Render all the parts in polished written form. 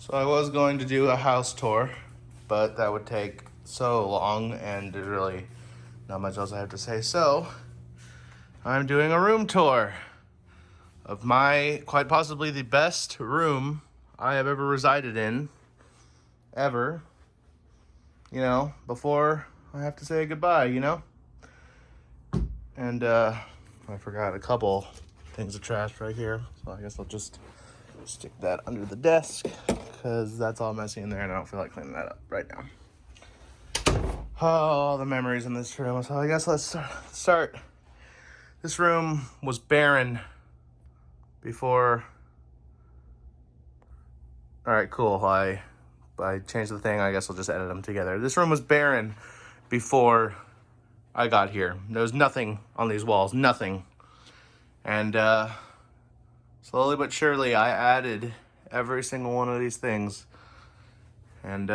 So I was going to do a house tour, but that would take so long and there's really not much else I have to say. So I'm doing a room tour of my quite possibly the best room I have ever resided in, ever. Before I have to say goodbye. And I forgot a couple things of trash right here, so I guess I'll just stick that under the desk because that's all messy in there and I don't feel like cleaning that up right now. Oh, all the memories in this room. So I guess let's start. This room was barren before. All right, cool. I changed the thing. I guess I'll just edit them together. This room was barren before I got here. There was nothing on these walls, nothing. And slowly but surely, I added every single one of these things. And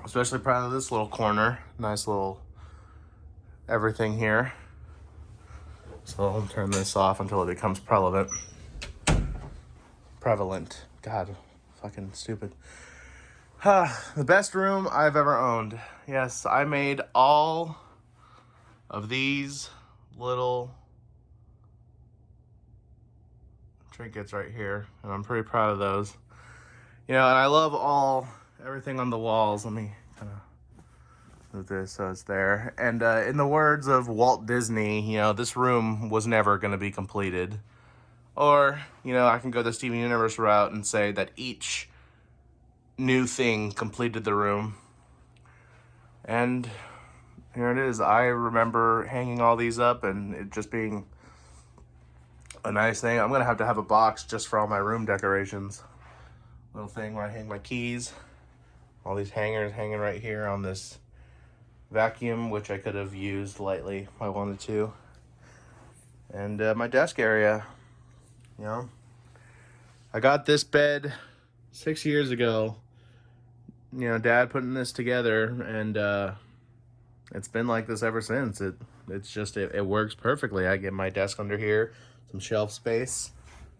especially proud of this little corner. Nice little everything here. So I'll turn this off until it becomes prevalent. God, fucking stupid. The best room I've ever owned. Yes, I made all of these little trinkets right here, and I'm pretty proud of those. And I love everything on the walls. Let me kind of move this so it's there. And in the words of Walt Disney, this room was never going to be completed. Or, I can go the Steven Universe route and say that each new thing completed the room. And here it is. I remember hanging all these up and it just being a nice thing. I'm going to have a box just for all my room decorations. Little thing where I hang my keys. All these hangers hanging right here on this vacuum, which I could have used lightly if I wanted to. And my desk area. I got this bed 6 years ago. Dad putting this together, and it's been like this ever since. It works perfectly. I get my desk under here, some shelf space,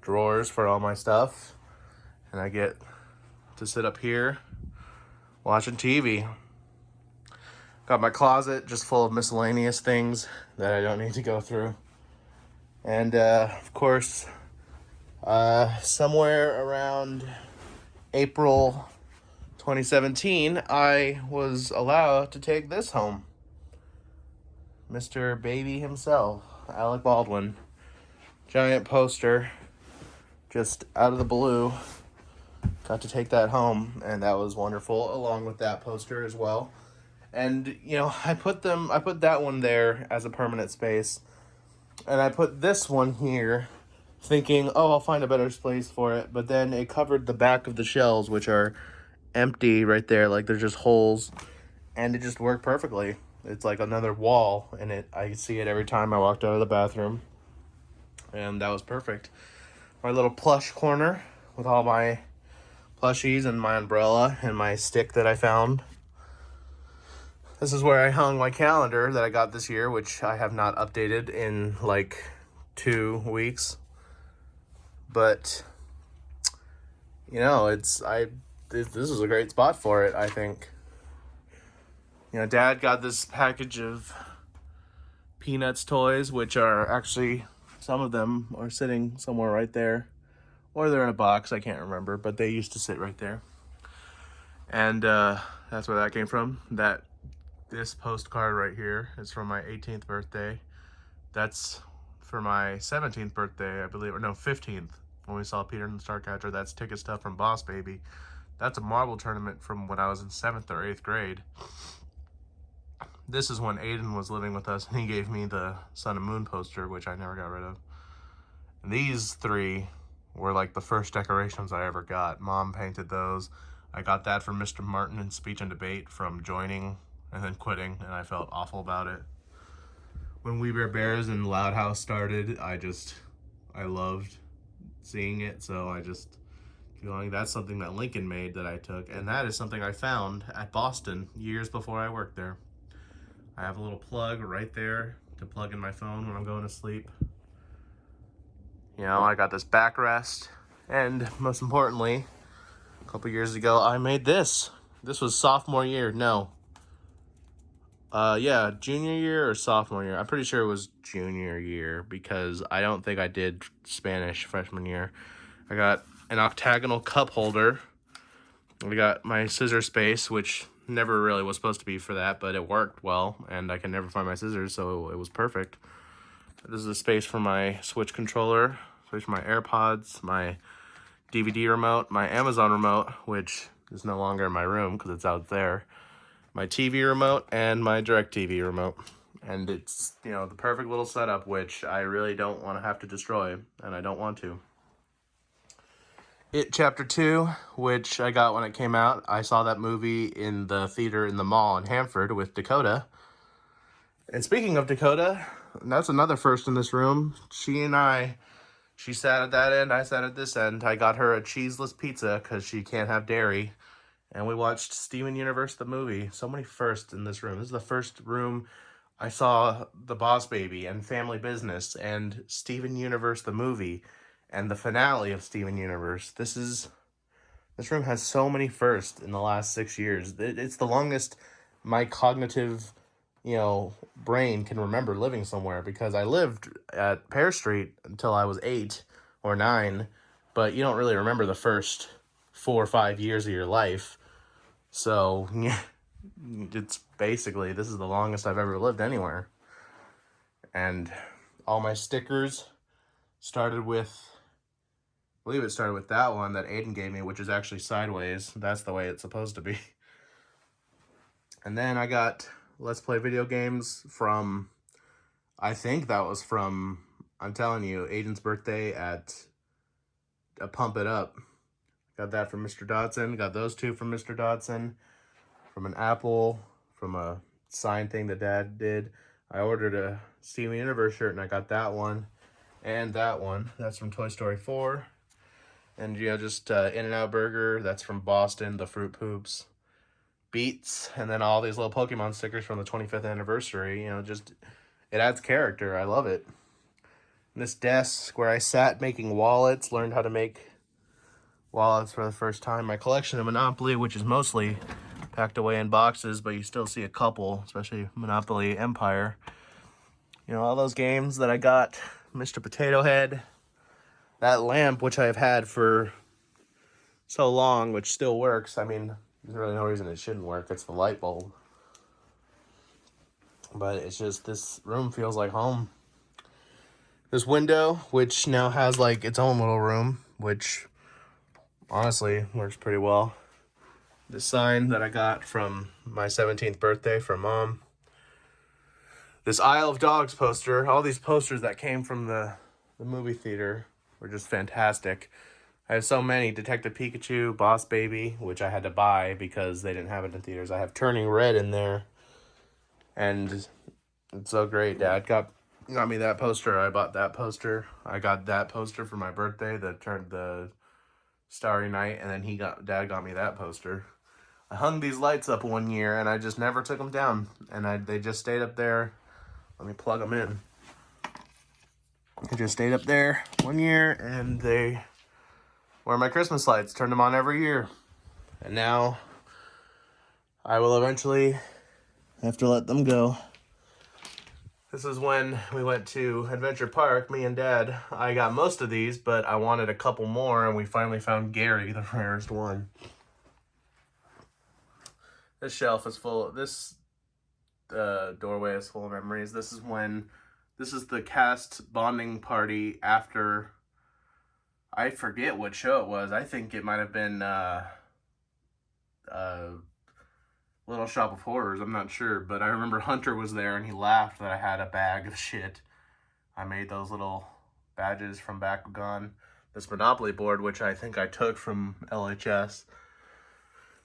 drawers for all my stuff, and I get to sit up here watching TV. Got my closet just full of miscellaneous things that I don't need to go through. And of course, somewhere around April 2017, I was allowed to take this home. Mr. Baby himself, Alec Baldwin. Giant poster, just out of the blue. Got to take that home, and that was wonderful, along with that poster as well. And, I put that one there as a permanent space, and I put this one here thinking, oh, I'll find a better place for it, but then it covered the back of the shelves, which are empty right there, like they're just holes, and it just worked perfectly. It's like another wall, and I see it every time I walked out of the bathroom, and that was perfect. My little plush corner with all my plushies and my umbrella and my stick that I found. This is where I hung my calendar that I got this year, which I have not updated in like 2 weeks. But this is a great spot for it, I think. Dad got this package of Peanuts toys, which are actually, some of them are sitting somewhere right there. Or they're in a box, I can't remember, but they used to sit right there. And that's where that came from. This postcard right here is from my 18th birthday. That's for my 17th birthday, I believe, or no, 15th, when we saw Peter and the Starcatcher. That's ticket stuff from Boss Baby. That's a marble tournament from when I was in 7th or 8th grade. This is when Aiden was living with us, and he gave me the Sun and Moon poster, which I never got rid of. And these 3 were like the first decorations I ever got. Mom painted those. I got that from Mr. Martin in Speech and Debate from joining and then quitting, and I felt awful about it. When We Bear Bears and Loud House started, I loved seeing it, so I just keep going. That's something that Lincoln made that I took, and that is something I found at Boston years before I worked there. I have a little plug right there to plug in my phone when I'm going to sleep. I got this backrest, and most importantly, couple years ago, I made this. This was sophomore year. No. Yeah, junior year or sophomore year. I'm pretty sure it was junior year because I don't think I did Spanish freshman year. I got an octagonal cup holder. I got my scissor space, which never really was supposed to be for that, but it worked well, and I can never find my scissors, so it was perfect. This is a space for my Switch controller, space for my AirPods, my DVD remote, my Amazon remote, which is no longer in my room because it's out there, my TV remote, and my DirecTV remote. And it's, you know, the perfect little setup, which I really don't want to have to destroy, and I don't want to. It Chapter 2, which I got when it came out. I saw that movie in the theater in the mall in Hanford with Dakota. And speaking of Dakota, that's another first in this room. She sat at that end, I sat at this end. I got her a cheeseless pizza because she can't have dairy. And we watched Steven Universe the movie. So many firsts in this room. This is the first room I saw The Boss Baby and Family Business and Steven Universe the movie and the finale of Steven Universe. This room has so many firsts in the last 6 years. It's the longest my cognitive, brain can remember living somewhere, because I lived at Pear Street until I was 8 or 9, but you don't really remember the first 4 or 5 years of your life. So, it's basically, this is the longest I've ever lived anywhere. And all my stickers started with, I believe it started with that one that Aiden gave me, which is actually sideways. That's the way it's supposed to be. And then I got Let's Play Video Games from, I think that was from, I'm telling you, Aiden's birthday at Pump It Up. Got that from Mr. Dodson. Got those two from Mr. Dodson. From an Apple, from a sign thing that Dad did. I ordered a Steven Universe shirt and I got that one and that one. That's from Toy Story 4. And, just In-N-Out Burger. That's from Boston, the Fruit Poops. Beats, and then all these little Pokemon stickers from the 25th anniversary. It adds character. I love it. And this desk where I sat making wallets, learned how to make wallets for the first time. My collection of Monopoly, which is mostly packed away in boxes, but you still see a couple, especially Monopoly Empire. All those games that I got. Mr. Potato Head. That lamp, which I've had for so long, which still works. I mean, there's really no reason it shouldn't work. It's the light bulb. But it's just, this room feels like home. This window, which now has like its own little room, which honestly works pretty well. This sign that I got from my 17th birthday from Mom. This Isle of Dogs poster. All these posters that came from the movie theater were just fantastic. I have so many. Detective Pikachu, Boss Baby, which I had to buy because they didn't have it in theaters. I have Turning Red in there. And it's so great. Dad got me that poster. I bought that poster. I got that poster for my birthday that turned the Starry Night. And then Dad got me that poster. I hung these lights up one year and I just never took them down. And they just stayed up there. Let me plug them in. They just stayed up there one year and they were my Christmas lights. Turned them on every year. And now I will eventually have to let them go. This is when we went to Adventure Park, me and Dad. I got most of these, but I wanted a couple more, and we finally found Gary, the rarest one. This shelf is full of, this doorway is full of memories. This is the cast bonding party after, I forget what show it was. I think it might have been Little Shop of Horrors. I'm not sure, but I remember Hunter was there and he laughed that I had a bag of shit. I made those little badges from Bakugan. This Monopoly board, which I think I took from LHS.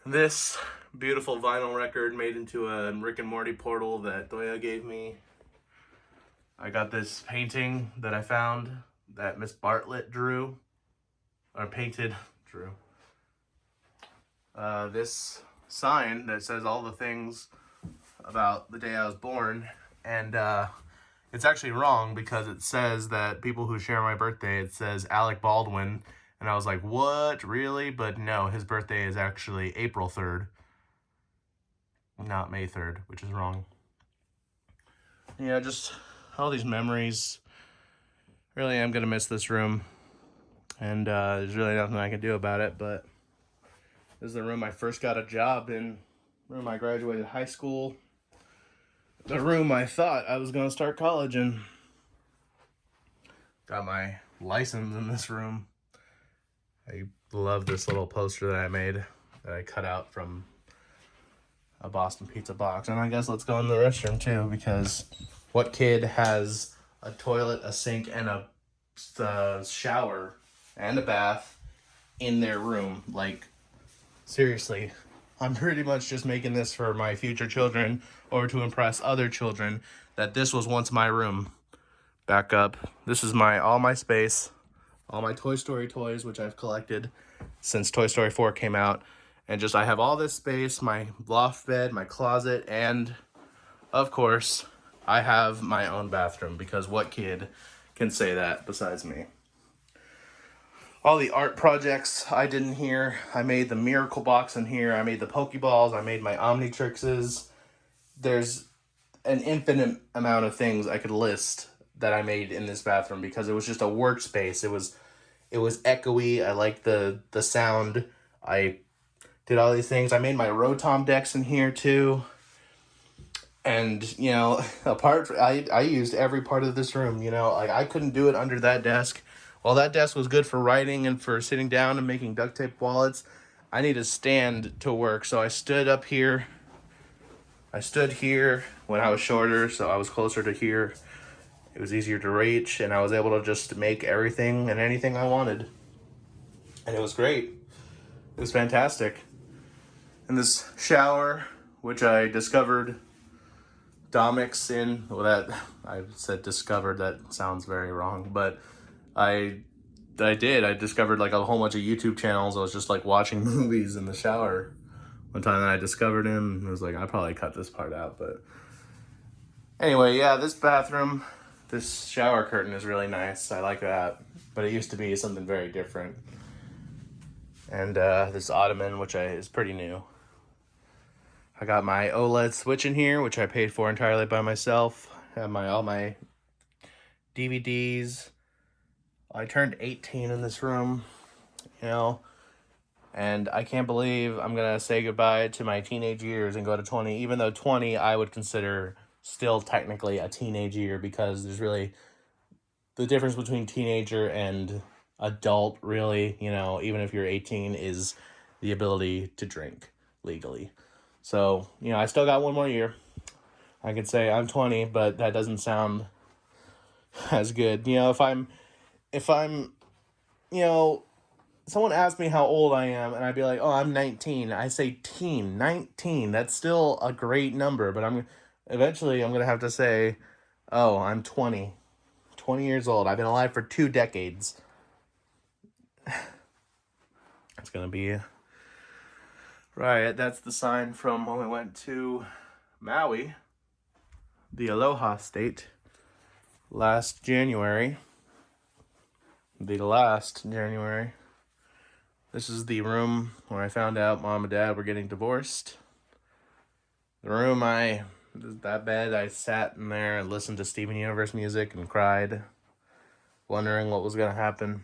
This beautiful vinyl record made into a Rick and Morty portal that Doya gave me. I got this painting that I found that Miss Bartlett drew. Or painted, drew. This sign that says all the things about the day I was born. And it's actually wrong because it says that people who share my birthday, it says Alec Baldwin. And I was like, what, really? But no, his birthday is actually April 3rd, not May 3rd, which is wrong. Yeah, just all these memories. Really am going to miss this room. And there's really nothing I can do about it, but this is the room I first got a job in, room I graduated high school, the room I thought I was going to start college in. Got my license in this room. I love this little poster that I made, that I cut out from a Boston Pizza box. And I guess let's go in the restroom too, because what kid has a toilet, a sink, and a shower and a bath in their room? Like, seriously, I'm pretty much just making this for my future children or to impress other children that this was once my room. Back up. This is all my space, all my Toy Story toys, which I've collected since Toy Story 4 came out. And just, I have all this space, my loft bed, my closet, and of course, I have my own bathroom, because what kid can say that besides me? All the art projects I did in here. I made the Miracle Box in here. I made the Pokeballs. I made my Omnitrixes. There's an infinite amount of things I could list that I made in this bathroom, because it was just a workspace. It was echoey. I liked the sound. I did all these things. I made my Rotom decks in here too. And, I used every part of this room, like I couldn't do it under that desk. While that desk was good for writing and for sitting down and making duct tape wallets, I need a stand to work. So I stood up here. I stood here when I was shorter, so I was closer to here. It was easier to reach, and I was able to just make everything and anything I wanted. And it was great. It was fantastic. And this shower, which I discovered Domics in, well, that I said discovered, that sounds very wrong, but I discovered like a whole bunch of YouTube channels. I was just like watching movies in the shower one time, and I discovered him, and I was like, I probably cut this part out, but anyway, yeah, this bathroom, this shower curtain is really nice. I like that, but it used to be something very different. And this ottoman, which is pretty new. I got my OLED switch in here, which I paid for entirely by myself. I have all my DVDs. I turned 18 in this room, and I can't believe I'm going to say goodbye to my teenage years and go to 20, even though 20 I would consider still technically a teenage year, because there's really the difference between teenager and adult, really, even if you're 18, is the ability to drink legally. So, I still got one more year. I could say I'm 20, but that doesn't sound as good. If I'm, someone asks me how old I am, and I'd be like, oh, I'm 19. I say 19. That's still a great number, but eventually I'm going to have to say, oh, I'm 20. 20 years old. I've been alive for 2 decades. It's going to be right. That's the sign from when we went to Maui, the Aloha State, last January. This is the room where I found out Mom and Dad were getting divorced. The room that bed, I sat in there and listened to Steven Universe music and cried, wondering what was going to happen.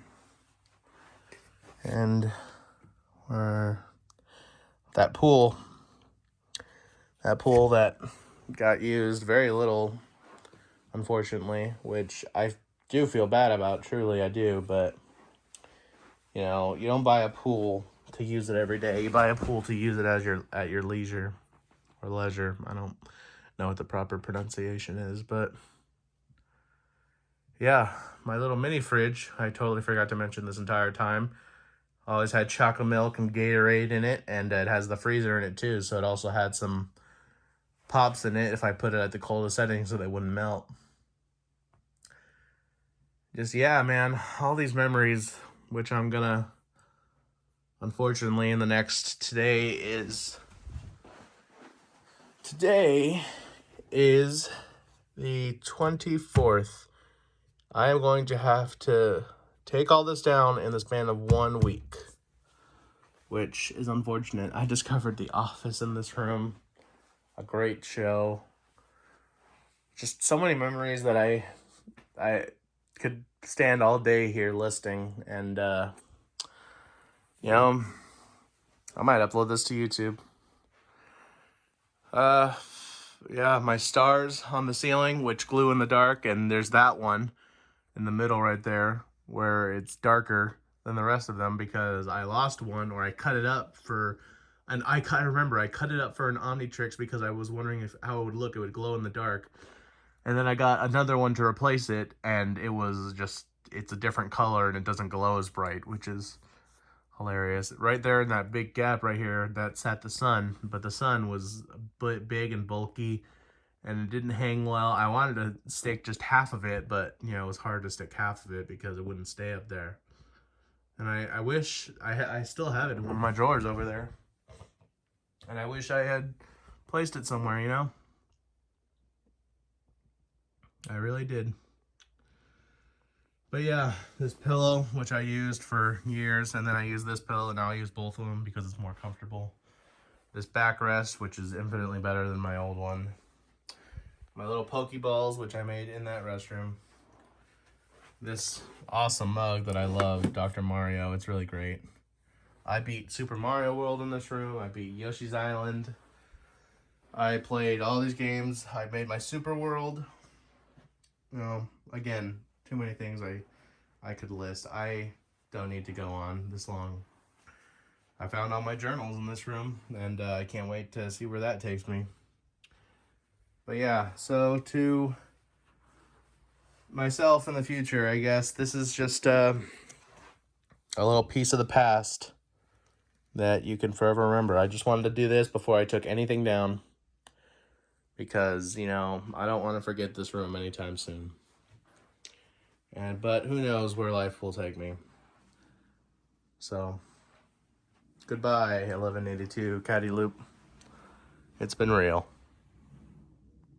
And that pool that got used very little, unfortunately, which I do feel bad about, truly I do, but you don't buy a pool to use it every day. You buy a pool to use it at your leisure or leisure. I don't know what the proper pronunciation is, but yeah, my little mini fridge, I totally forgot to mention this entire time, always had chocolate milk and Gatorade in it, and it has the freezer in it too, so it also had some pops in it if I put it at the coldest setting so they wouldn't melt. Just, yeah, man, all these memories, which I'm gonna, unfortunately, in the next, today is the 24th. I am going to have to take all this down in the span of 1 week, which is unfortunate. I discovered The Office in this room. A great show. Just so many memories that I could stand all day here listing, and you know, I might upload this to YouTube. Yeah, my stars on the ceiling, which glow in the dark, and there's that one in the middle right there where it's darker than the rest of them because I lost one, or I cut it up for, and I remember I cut it up for an Omnitrix because I was wondering how it would look. It would glow in the dark. And then I got another one to replace it, and it was just, it's a different color and it doesn't glow as bright, which is hilarious. Right there in that big gap right here, that sat the sun, but the sun was big and bulky, and it didn't hang well. I wanted to stick just half of it, but, you know, it was hard to stick half of it because it wouldn't stay up there. And I wish, I still have it in one of my drawers over there. And I wish I had placed it somewhere, you know? I really did. But yeah, this pillow, which I used for years, and then I used this pillow, and now I use both of them because it's more comfortable. This backrest, which is infinitely better than my old one. My little Pokeballs, which I made in that restroom. This awesome mug that I love, Dr. Mario. It's really great. I beat Super Mario World in this room. I beat Yoshi's Island. I played all these games. I made my Super World. You know, again, too many things I could list. I don't need to go on this long. I found all my journals in this room, and I can't wait to see where that takes me. But yeah, so to myself in the future, I guess this is just a little piece of the past that you can forever remember. I just wanted to do this before I took anything down because, you know, I don't want to forget this room anytime soon. But who knows where life will take me. So, goodbye, 1182 Caddy Loop. It's been real.